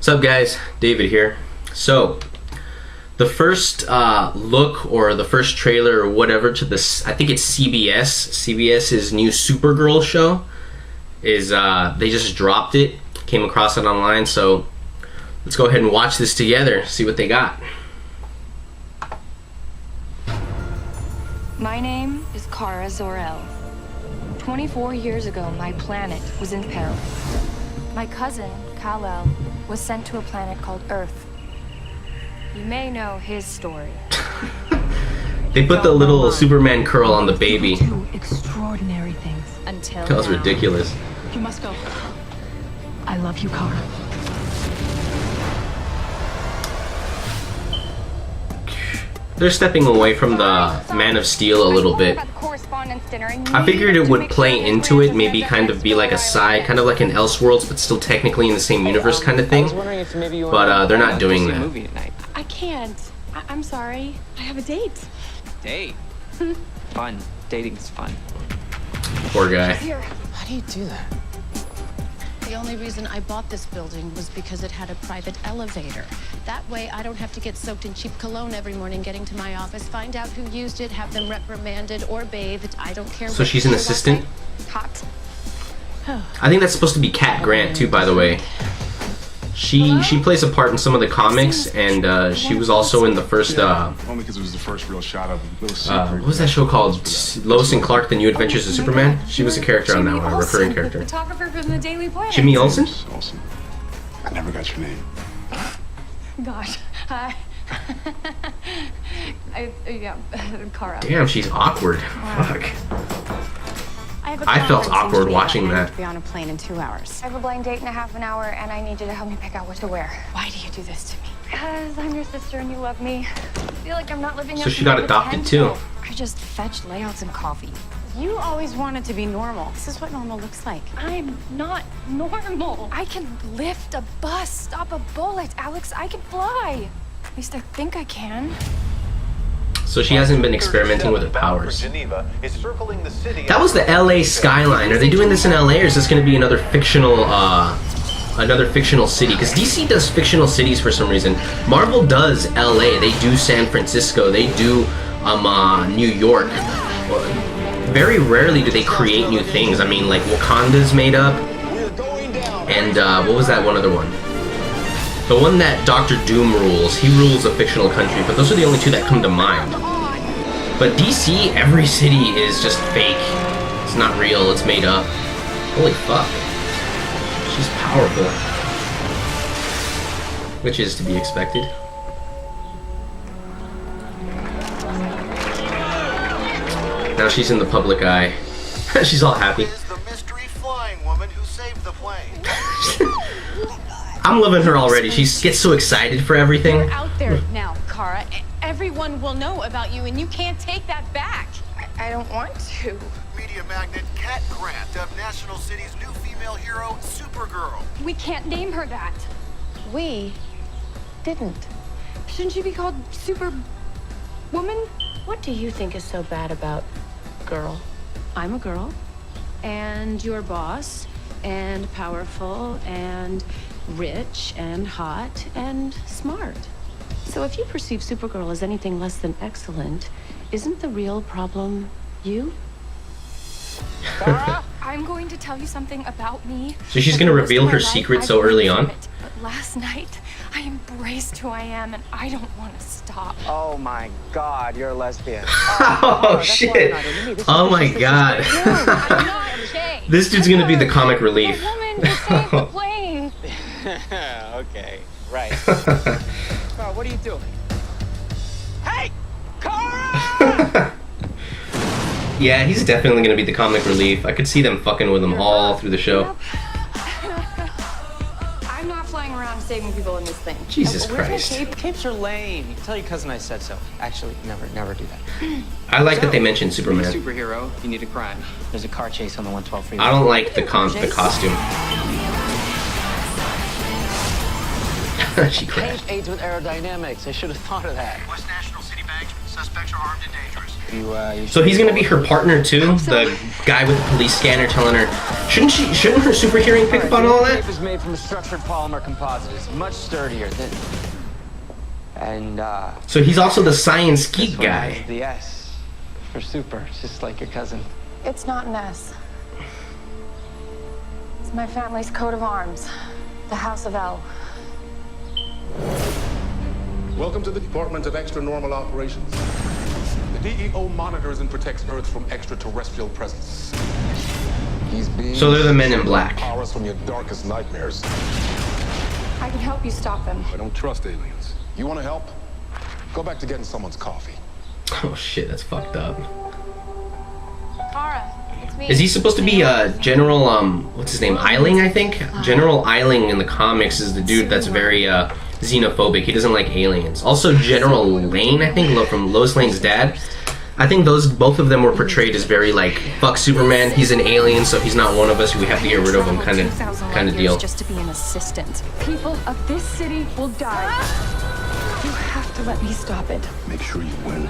What's up, guys? David here. So, the first look or the first trailer or whatever to this, I think it's CBS's new Supergirl show is they just dropped it. Came across it online, so let's go ahead and watch this together. See what they got. My name is Kara Zor-El. 24 years ago, my planet was in peril. My cousin, Kal-El, was sent to a planet called Earth. You may know his story. They put the little Superman curl on the baby. Do extraordinary things until That was now. ridiculous. You must go. I love you, Kara. They're stepping away from the Man of Steel a little bit. I figured it would play into it, maybe kind of be like a side, kind of like an Elseworlds, but still technically in the same universe kind of thing. But they're not doing that. I can't. I'm sorry. I have a date. Date? Fun. Dating's fun. Poor guy. How do you do that? The only reason I bought this building was because it had a private elevator. That way I don't have to get soaked in cheap cologne every morning getting to my office, find out who used it, have them reprimanded or bathed. I don't care. So she's an assistant? Hot. I think that's supposed to be Cat Grant too, by the way. She plays a part in some of the comics, and she was also in the first only because it was the first real shot of what was that show called? Lois and Clark: The New Adventures of Superman. She was a character on that one, a recurring character. Photographer from the Daily Planet. Jimmy Olsen? Olsen. I never got your name. Gosh. Yeah, Kara. Damn, she's awkward. Fuck. I felt awkward watching that. To be on a plane in 2 hours. I have a blind date in a half an hour, and I need you to help me pick out what to wear. Why do you do this to me? Because I'm your sister and you love me. I feel like I'm not living up So to she got my adopted potential. too. I just fetch layouts and coffee. You always wanted to be normal. This is what normal looks like. I'm not normal. I can lift a bus, stop a bullet. Alex, I can fly. At least I think I can. So she hasn't been experimenting with her powers. That was the LA skyline. Are they doing this in LA, or is this going to be another fictional city? Because DC does fictional cities for some reason. Marvel does LA. They do San Francisco. They do New York. Very rarely do they create new things. I mean, like Wakanda's made up, and what was that one other one? The one that Doctor Doom rules. He rules a fictional country, but those are the only two that come to mind. But DC, every city is just fake. It's not real, it's made up. Holy fuck. She's powerful. Which is to be expected. Now she's in the public eye. She's all happy. Is the mystery flying woman who saved the plane. I'm loving her already. She gets so excited for everything. You're out there now, Kara. Everyone will know about you, and you can't take that back. I don't want to. Media magnate Cat Grant of National City's new female hero, Supergirl. We can't name her that. We didn't. Shouldn't she be called Super Woman? What do you think is so bad about girl? I'm a girl, and your boss, and powerful, and rich, and hot, and smart. So if you perceive Supergirl as anything less than excellent, isn't the real problem you? I'm going to tell you something about me. So she's gonna reveal her secret so early on? But last night, I embraced who I am, and I don't want to stop. Oh my god, you're a lesbian. Oh shit. Oh my god. I'm not Jay. This dude's gonna be the comic The relief. woman who saved the plane. Okay, right. Carl, what are you doing? Hey! Kara! Yeah, he's definitely gonna be the comic relief. I could see them fucking with him all through the show. I'm not flying around saving people in this thing. Jesus Where's my Christ. cape? Capes are lame. You can tell your cousin I said so. Actually, never do that. I like that they mentioned Superman. Superhero, you need a crime. There's a car chase on the 112 freeway. I don't like the costume. She crashed. Paint aids with aerodynamics. I should have thought of that. West National City banks. Suspects are armed and dangerous. You So he's gonna be her partner too, the guy with the police scanner telling her, shouldn't her super hearing pick up on all that? The tape is made from a structured polymer composite. It's much sturdier than. And So he's also the science geek this one guy. has the S for super, just like your cousin. It's not an S. It's my family's coat of arms. The House of L. Welcome to the Department of Extra Normal Operations. The DEO monitors and protects Earth from extraterrestrial presence. These beings So they're the men in black. power us from your darkest nightmares. I can help you stop them. I don't trust aliens. You want to help? Go back to getting someone's coffee. Oh shit, that's fucked up. Kara, it's me. Is he supposed to be General what's his name? Eiling, I think? General Eiling in the comics is the dude that's very xenophobic. He doesn't like aliens. Also General Lane, I think, from Lois Lane's dad. I think both of them were portrayed as very like, fuck Superman, he's an alien, so he's not one of us, we have to get rid of him kind of deal. Just to be an assistant. People of this city will die. You have to let me stop it. Make sure you win.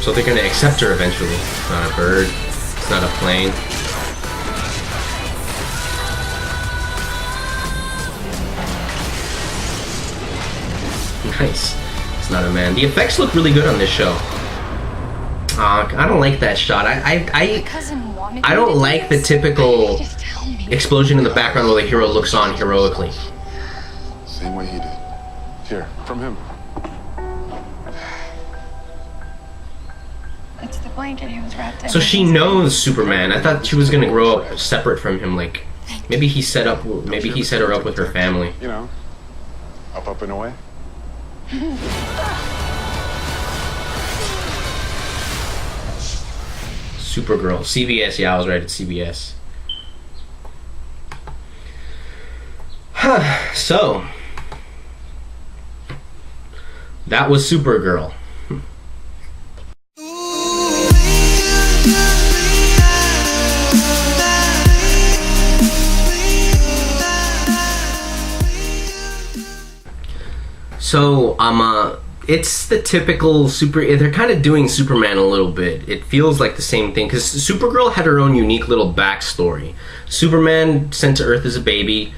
So they're gonna accept her eventually. It's not a bird, it's not a plane. Nice. It's not a man. The effects look really good on this show. I don't like that shot. I don't like the typical explosion in the background where the hero looks on heroically. Same way he did. Here, from him. It's the blanket he was wrapped in. So she knows Superman. I thought she was gonna grow up separate from him. Like maybe he set her up with her family. You know, up and away. Supergirl. CBS. Yeah, I was right. It's CBS. So that was Supergirl. So it's the typical they're kind of doing Superman a little bit. It feels like the same thing because Supergirl had her own unique little backstory. Superman sent to Earth as a baby,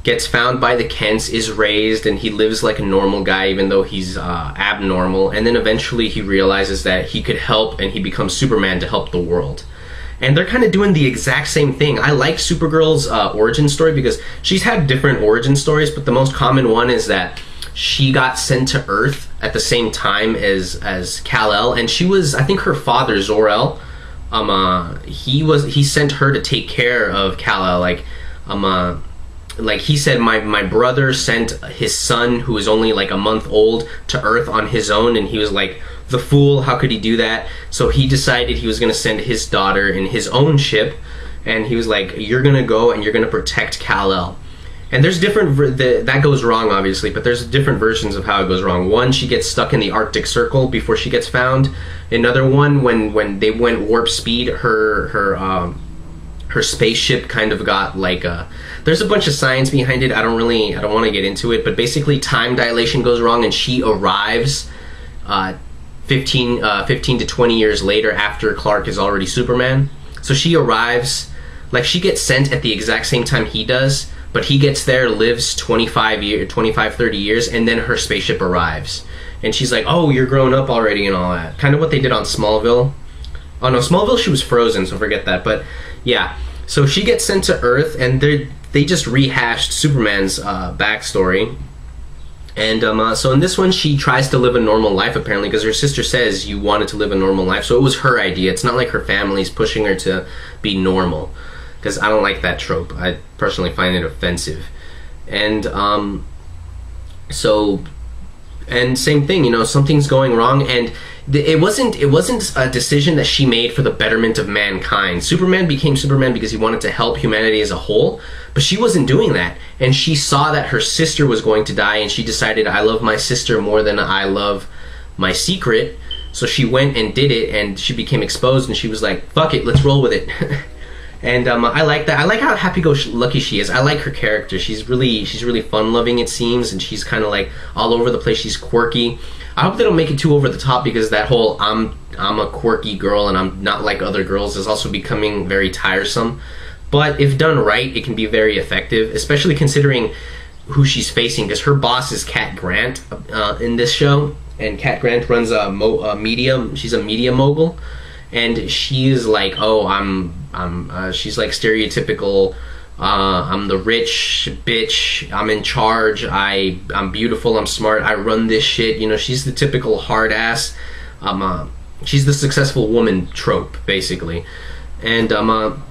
gets found by the Kents, is raised, and he lives like a normal guy even though he's abnormal, and then eventually he realizes that he could help and he becomes Superman to help the world. And they're kind of doing the exact same thing. I like Supergirl's origin story because she's had different origin stories, but the most common one is that she got sent to Earth at the same time as Kal-El, and she was, I think her father, Zor-El, he sent her to take care of Kal-El, like he said, my brother sent his son, who was only like a month old, to Earth on his own, and he was like, the fool, how could he do that? So he decided he was going to send his daughter in his own ship, and he was like, you're going to go and you're going to protect Kal-El. And there's different, that goes wrong obviously, but there's different versions of how it goes wrong. One, she gets stuck in the Arctic Circle before she gets found. Another one, when they went warp speed, her spaceship kind of got like there's a bunch of science behind it. I don't want to get into it, but basically time dilation goes wrong and she arrives 15 to 20 years later after Clark is already Superman. So she arrives, like she gets sent at the exact same time he does, but he gets there, lives 25, 30 years, and then her spaceship arrives. And she's like, oh, you're grown up already and all that. Kind of what they did on Smallville. Oh no, Smallville she was frozen, so forget that. But yeah, so she gets sent to Earth, and they just rehashed Superman's backstory. And so in this one, she tries to live a normal life, apparently, because her sister says you wanted to live a normal life. So it was her idea. It's not like her family's pushing her to be normal, because I don't like that trope. I personally find it offensive. And and same thing, you know, something's going wrong, and it wasn't a decision that she made for the betterment of mankind. Superman became Superman because he wanted to help humanity as a whole, but she wasn't doing that. And she saw that her sister was going to die, and she decided, I love my sister more than I love my secret. So she went and did it, and she became exposed, and she was like, fuck it, let's roll with it. And I like that. I like how happy-go-lucky she is. I like her character. She's really fun-loving, it seems, and she's kind of like all over the place. She's quirky. I hope they don't make it too over the top, because that whole I'm a quirky girl and I'm not like other girls is also becoming very tiresome. But if done right, it can be very effective, especially considering who she's facing, because her boss is Cat Grant in this show, and Cat Grant runs she's a media mogul, and she's like, oh, she's like stereotypical, I'm the rich bitch, I'm in charge, I'm beautiful, I'm smart, I run this shit, you know, she's the typical hard ass, she's the successful woman trope, basically. And I'm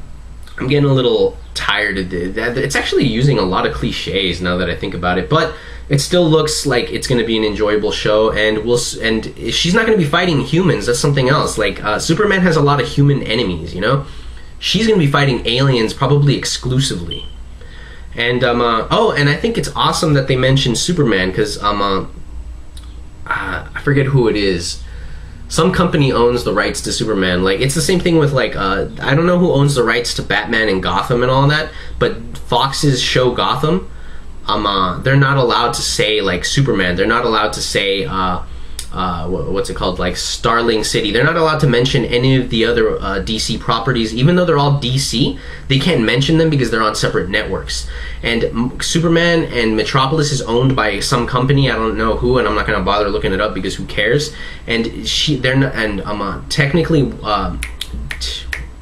getting a little tired of that. It's actually using a lot of cliches now that I think about it, but it still looks like it's going to be an enjoyable show. And she's not going to be fighting humans. That's something else. Like Superman has a lot of human enemies, you know. She's going to be fighting aliens probably exclusively. And and I think it's awesome that they mentioned Superman, because I forget who it is. Some company owns the rights to Superman. Like, it's the same thing with, like, I don't know who owns the rights to Batman and Gotham and all that, but Fox's show Gotham, they're not allowed to say, like, Superman. They're not allowed to say, what's it called, like, Starling City. They're not allowed to mention any of the other DC properties. Even though they're all DC, they can't mention them because they're on separate networks. And Superman and Metropolis is owned by some company, I don't know who, and I'm not going to bother looking it up because who cares. And technically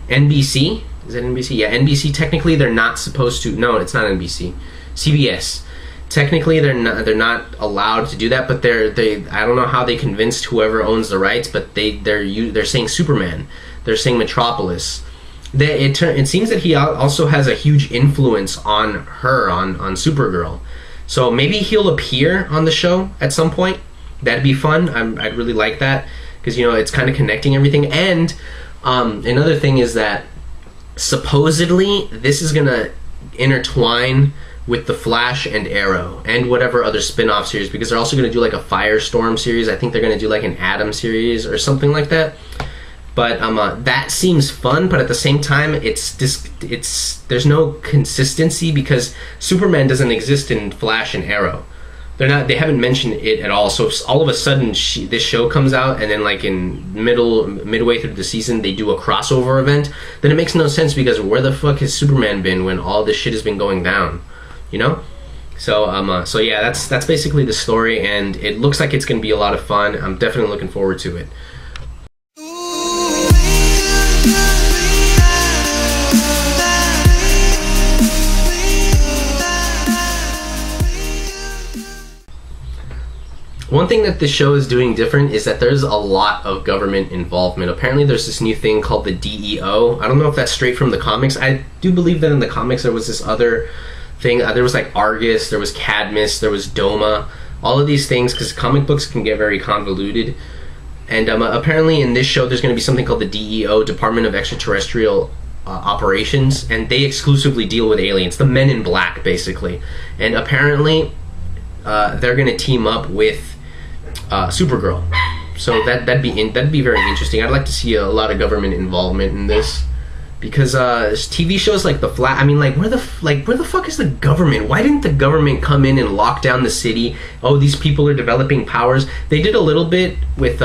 NBC, is it NBC? Yeah, NBC, technically they're not supposed to, no, it's not NBC, CBS. Technically they're not allowed to do that, but I don't know how they convinced whoever owns the rights, but they're saying Superman, they're saying Metropolis. It seems that he also has a huge influence on her, on Supergirl. So maybe he'll appear on the show at some point. That'd be fun. I'd really like that, because, you know, it's kind of connecting everything. And another thing is that supposedly this is gonna intertwine with the Flash and Arrow and whatever other spin-off series, because they're also going to do like a Firestorm series. I think they're going to do like an Atom series or something like that. But that seems fun, but at the same time, there's no consistency, because Superman doesn't exist in Flash and Arrow. They haven't mentioned it at all. So if all of a sudden this show comes out, and then like in midway through the season they do a crossover event, then it makes no sense, because where the fuck has Superman been when all this shit has been going down? You know? So yeah, that's basically the story, and it looks like it's going to be a lot of fun. I'm definitely looking forward to it. One thing that this show is doing different is that there's a lot of government involvement. Apparently there's this new thing called the DEO. I don't know if that's straight from the comics. I do believe that in the comics there was this other thing. There was like Argus, there was Cadmus, there was Doma. All of these things, because comic books can get very convoluted. And apparently in this show there's going to be something called the DEO, Department of Extraterrestrial Operations. And they exclusively deal with aliens. The Men in Black, basically. And apparently they're going to team up with Supergirl, so that'd be very interesting. I'd like to see a lot of government involvement in this, because TV shows like The Flash. I mean, where the fuck is the government? Why didn't the government come in and lock down the city? Oh, these people are developing powers. They did a little bit with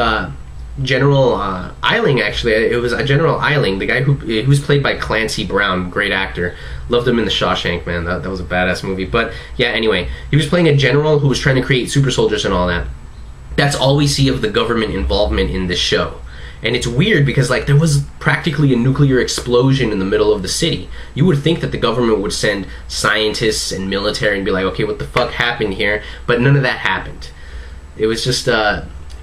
General Eiling. Actually, it was General Eiling, the guy who's played by Clancy Brown, great actor. Loved him in The Shawshank, man. That was a badass movie. But yeah, anyway, he was playing a general who was trying to create super soldiers and all that. That's all we see of the government involvement in this show. And it's weird because there was practically a nuclear explosion in the middle of the city. You would think that the government would send scientists and military and be like, okay, what the fuck happened here? But none of that happened. It was just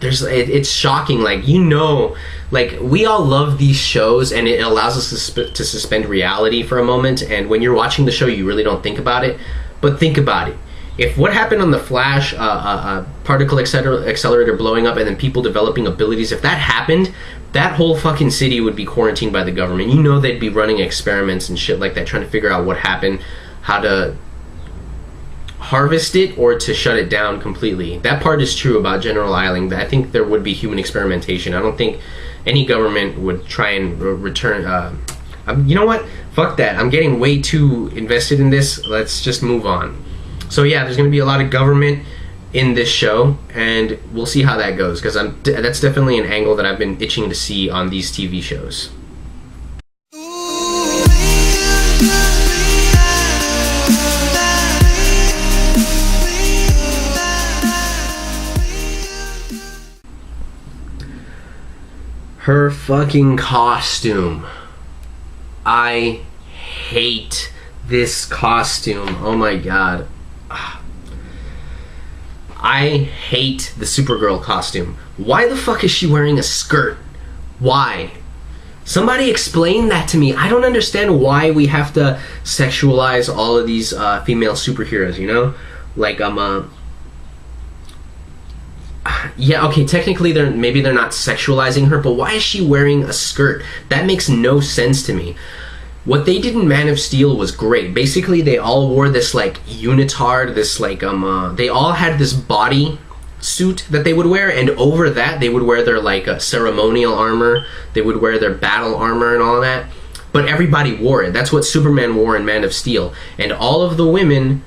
it's shocking. We all love these shows, and it allows us to suspend reality for a moment. And when you're watching the show, you really don't think about it. But think about it. If what happened on the Flash, particle accelerator blowing up, and then people developing abilities, if that happened, that whole fucking city would be quarantined by the government. You know, they'd be running experiments and shit like that, trying to figure out what happened, how to harvest it, or to shut it down completely. That part is true about General Eiling. I think there would be human experimentation. I don't think any government would try and You know what? Fuck that. I'm getting way too invested in this. Let's just move on. So yeah, there's gonna be a lot of government in this show, and we'll see how that goes, because that's definitely an angle that I've been itching to see on these TV shows. Her fucking costume. I hate this costume. Oh my god. I hate the Supergirl costume. Why the fuck is she wearing a skirt? Why? Somebody explain that to me. I don't understand why we have to sexualize all of these female superheroes, you know? Like, yeah, okay, technically maybe they're not sexualizing her, but why is she wearing a skirt? That makes no sense to me. What they did in Man of Steel was great. Basically, they all wore this like unitard, this like they all had this body suit that they would wear, and over that they would wear their like ceremonial armor, they would wear their battle armor and all of that. But everybody wore it. That's what Superman wore in Man of Steel, and all of the women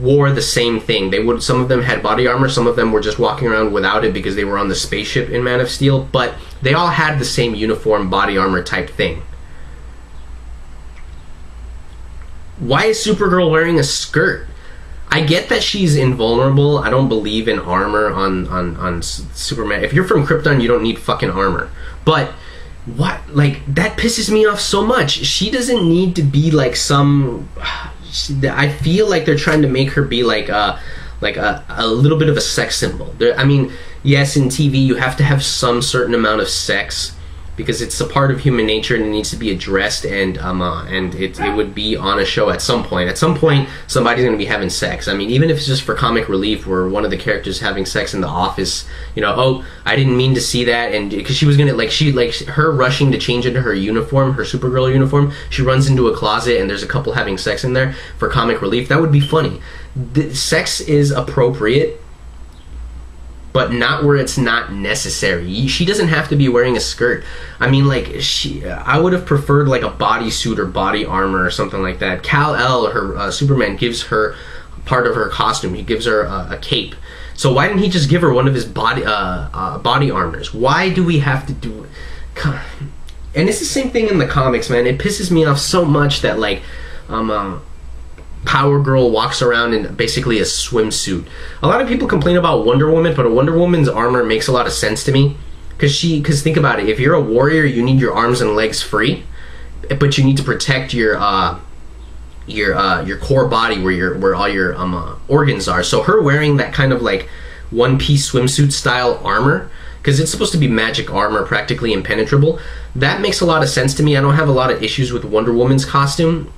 wore the same thing. Some of them had body armor, some of them were just walking around without it because they were on the spaceship in Man of Steel, but they all had the same uniform body armor type thing. Why is Supergirl wearing a skirt? I get that she's invulnerable. I don't believe in armor on Superman. If you're from Krypton, you don't need fucking armor. But what, like, that pisses me off so much. She doesn't need to be like some... I feel like they're trying to make her be like a little bit of a sex symbol. I mean, yes, in TV you have to have some certain amount of sex because it's a part of human nature and it needs to be addressed, and it would be on a show at some point. At some point, somebody's going to be having sex. I mean, even if it's just for comic relief, where one of the characters having sex in the office, you know, oh, I didn't mean to see that, and because she was gonna her rushing to change into her uniform, her Supergirl uniform, she runs into a closet and there's a couple having sex in there for comic relief. That would be funny. Sex is appropriate, but not where it's not necessary. She doesn't have to be wearing a skirt. I mean, like, I would have preferred like a bodysuit or body armor or something like that. Kal-El, her Superman, gives her part of her costume. He gives her a cape. So why didn't he just give her one of his body armors? Why do we have to do it? And it's the same thing in the comics, man. It pisses me off so much that like Power Girl walks around in basically a swimsuit. A lot of people complain about Wonder Woman, but a Wonder Woman's armor makes a lot of sense to me. Because think about it, if you're a warrior, you need your arms and legs free, but you need to protect your core body where all your organs are. So her wearing that kind of like one-piece swimsuit style armor, because it's supposed to be magic armor, practically impenetrable, that makes a lot of sense to me. I don't have a lot of issues with Wonder Woman's costume.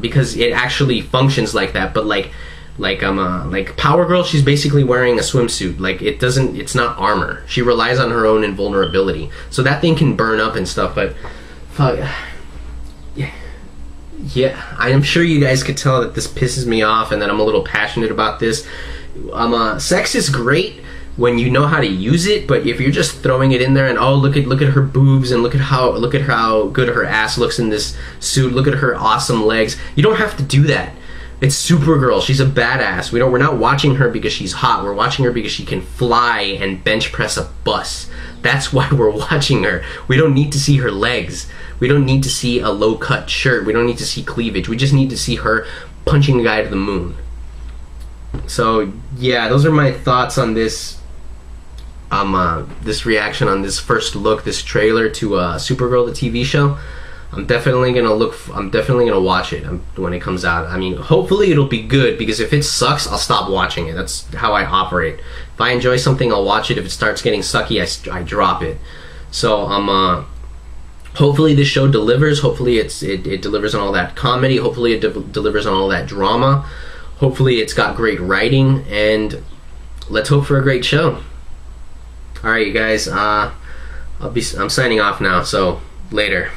Because it actually functions like that, but like Power Girl, she's basically wearing a swimsuit. Like, it's not armor. She relies on her own invulnerability, so that thing can burn up and stuff. But fuck, yeah, I am sure you guys could tell that this pisses me off and that I'm a little passionate about this. Sex is great when you know how to use it, but if you're just throwing it in there and oh, look at her boobs and look at how good her ass looks in this suit, look at her awesome legs, you don't have to do that. It's Supergirl. She's a badass. We're not watching her because she's hot. We're watching her because she can fly and bench press a bus. That's why we're watching her. We don't need to see her legs. We don't need to see a low cut shirt. We don't need to see cleavage. We just need to see her punching a guy to the moon. So yeah, those are my thoughts on this this reaction on this first look, this trailer to Supergirl, the TV show. I'm definitely gonna watch it when it comes out. I mean, hopefully it'll be good, because if it sucks, I'll stop watching it. That's how I operate. If I enjoy something, I'll watch it. If it starts getting sucky, I drop it. So hopefully this show delivers. Hopefully it delivers on all that comedy. Hopefully it delivers on all that drama. Hopefully it's got great writing, and let's hope for a great show. All right, you guys. I'm signing off now. So later.